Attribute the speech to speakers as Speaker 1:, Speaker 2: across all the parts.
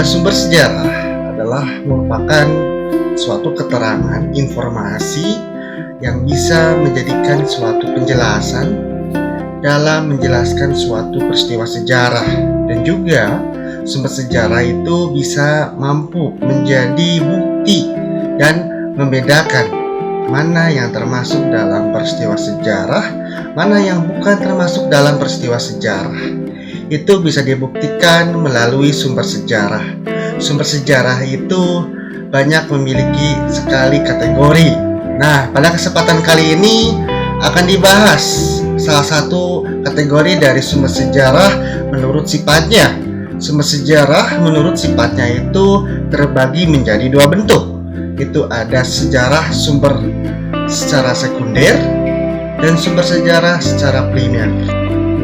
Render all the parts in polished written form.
Speaker 1: Sumber sejarah adalah merupakan suatu keterangan, informasi yang bisa menjadikan suatu penjelasan dalam menjelaskan suatu peristiwa sejarah, dan juga sumber sejarah itu bisa mampu menjadi bukti dan membedakan mana yang termasuk dalam peristiwa sejarah, mana yang bukan termasuk dalam peristiwa sejarah. Itu bisa dibuktikan melalui sumber sejarah. Sumber sejarah itu banyak memiliki sekali kategori. Nah, pada kesempatan kali ini akan dibahas salah satu kategori dari sumber sejarah menurut sifatnya. Sumber sejarah menurut sifatnya itu terbagi menjadi dua bentuk. Itu ada sejarah sumber secara sekunder dan sumber sejarah secara primer.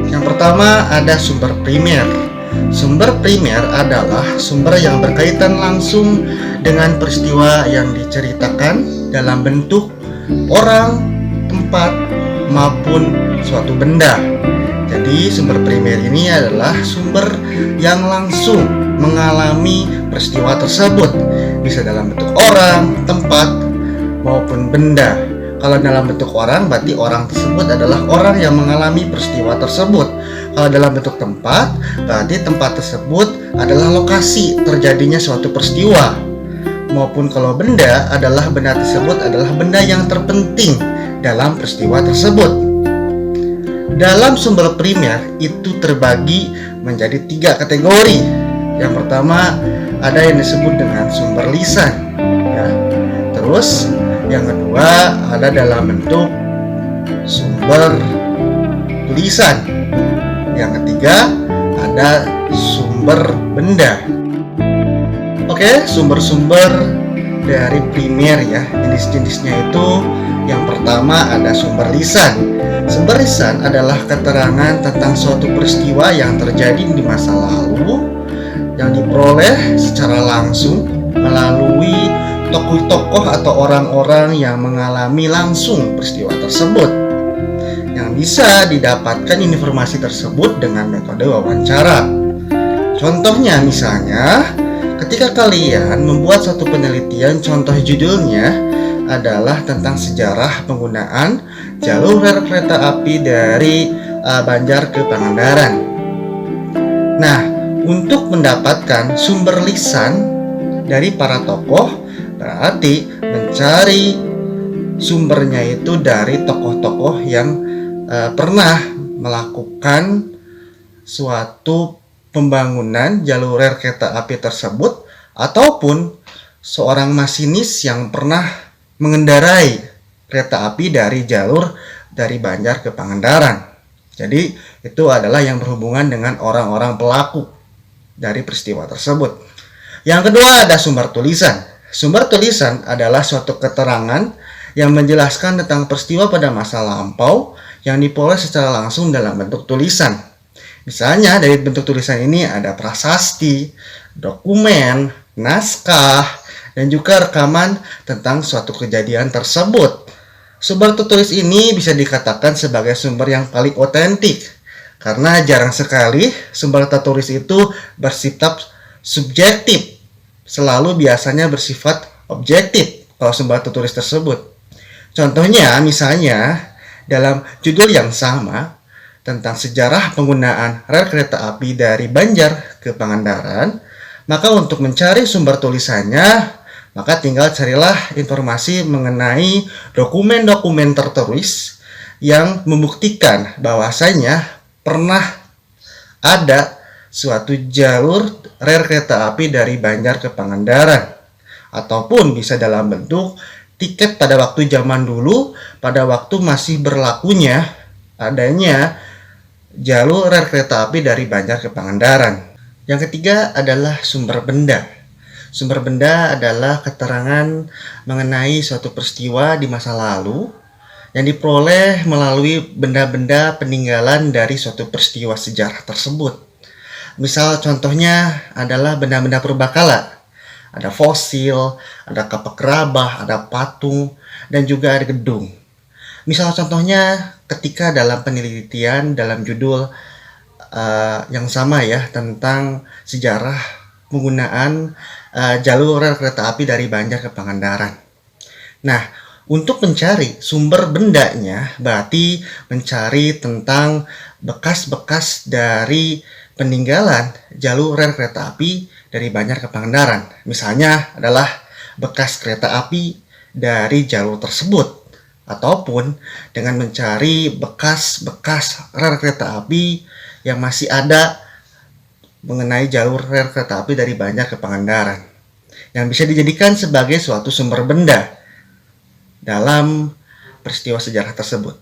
Speaker 1: Yang pertama ada sumber primer. Sumber primer adalah sumber yang berkaitan langsung dengan peristiwa yang diceritakan dalam bentuk orang, tempat, maupun suatu benda. Jadi sumber primer ini adalah sumber yang langsung mengalami peristiwa tersebut, bisa dalam bentuk orang, tempat, maupun benda. Kalau dalam bentuk orang, berarti orang tersebut adalah orang yang mengalami peristiwa tersebut. Kalau dalam bentuk tempat, berarti tempat tersebut adalah lokasi terjadinya suatu peristiwa. Maupun kalau benda adalah benda tersebut adalah benda yang terpenting dalam peristiwa tersebut. Dalam sumber primer itu terbagi menjadi 3 kategori. Yang pertama ada yang disebut dengan sumber lisan, ya. Terus yang kedua ada dalam bentuk sumber tulisan. Yang ketiga ada sumber benda. Oke, sumber-sumber dari primer ya, jenis-jenisnya itu yang pertama ada sumber lisan. Sumber lisan adalah keterangan tentang suatu peristiwa yang terjadi di masa lalu yang diperoleh secara langsung melalui tokoh-tokoh atau orang-orang yang mengalami langsung peristiwa tersebut, yang bisa didapatkan informasi tersebut dengan metode wawancara. Contohnya misalnya, ketika kalian membuat suatu penelitian, contoh judulnya adalah tentang sejarah penggunaan jalur rel kereta api dari Banjar ke Pangandaran. Nah, untuk mendapatkan sumber lisan dari para tokoh, berarti mencari sumbernya itu dari tokoh-tokoh yang pernah melakukan suatu pembangunan jalur rel kereta api tersebut, ataupun seorang masinis yang pernah mengendarai kereta api dari jalur dari Banjar ke Pangandaran. Jadi itu adalah yang berhubungan dengan orang-orang pelaku dari peristiwa tersebut. Yang kedua ada sumber tulisan. Sumber tulisan adalah suatu keterangan yang menjelaskan tentang peristiwa pada masa lampau yang diperoleh secara langsung dalam bentuk tulisan. Misalnya dari bentuk tulisan ini ada prasasti, dokumen, naskah, dan juga rekaman tentang suatu kejadian tersebut. Sumber tertulis ini bisa dikatakan sebagai sumber yang paling otentik, karena jarang sekali sumber tertulis itu bersifat subjektif, selalu biasanya bersifat objektif kalau sumber tertulis tersebut. Contohnya misalnya dalam judul yang sama tentang sejarah penggunaan rel kereta api dari Banjar ke Pangandaran, maka untuk mencari sumber tulisannya, maka tinggal carilah informasi mengenai dokumen-dokumen tertulis yang membuktikan bahwasanya pernah ada suatu jalur rel kereta api dari Banjar ke Pangandaran, ataupun bisa dalam bentuk tiket pada waktu zaman dulu, pada waktu masih berlakunya adanya jalur rel kereta api dari Banjar ke Pangandaran. Yang ketiga adalah sumber benda. Sumber benda adalah keterangan mengenai suatu peristiwa di masa lalu yang diperoleh melalui benda-benda peninggalan dari suatu peristiwa sejarah tersebut. Misal contohnya adalah benda-benda purbakala. Ada fosil, ada kapak kerabah, ada patung, dan juga ada gedung. Misal contohnya ketika dalam penelitian dalam judul yang sama ya, tentang sejarah penggunaan jalur rel kereta api dari Banjar ke Pangandaran. Nah, untuk mencari sumber bendanya, berarti mencari tentang bekas-bekas dari peninggalan jalur rel kereta api dari Banjar ke Pangandaran. Misalnya adalah bekas kereta api dari jalur tersebut, ataupun dengan mencari bekas-bekas rel kereta api yang masih ada mengenai jalur rel kereta api dari Banjar ke Pangandaran, yang bisa dijadikan sebagai suatu sumber benda dalam peristiwa sejarah tersebut.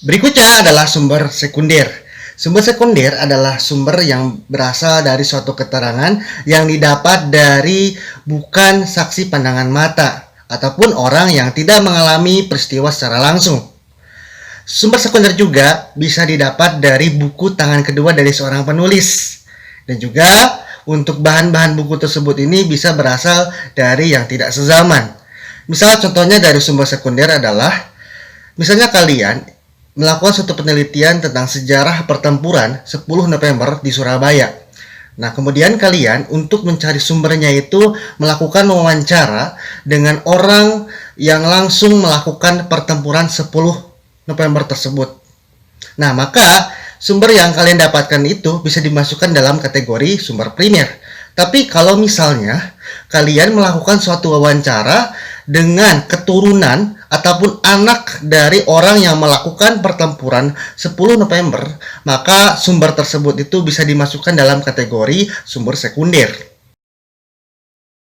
Speaker 1: Berikutnya adalah sumber sekunder. Sumber sekunder adalah sumber yang berasal dari suatu keterangan yang didapat dari bukan saksi pandangan mata ataupun orang yang tidak mengalami peristiwa secara langsung. Sumber sekunder juga bisa didapat dari buku tangan kedua dari seorang penulis. Dan juga untuk bahan-bahan buku tersebut ini bisa berasal dari yang tidak sezaman. Misal contohnya dari sumber sekunder adalah, misalnya kalian melakukan suatu penelitian tentang sejarah pertempuran 10 November di Surabaya. Nah, kemudian kalian untuk mencari sumbernya itu melakukan wawancara dengan orang yang langsung melakukan pertempuran 10 November tersebut. Nah, maka sumber yang kalian dapatkan itu bisa dimasukkan dalam kategori sumber primer. Tapi kalau misalnya kalian melakukan suatu wawancara dengan keturunan ataupun anak dari orang yang melakukan pertempuran 10 November, maka sumber tersebut itu bisa dimasukkan dalam kategori sumber sekunder.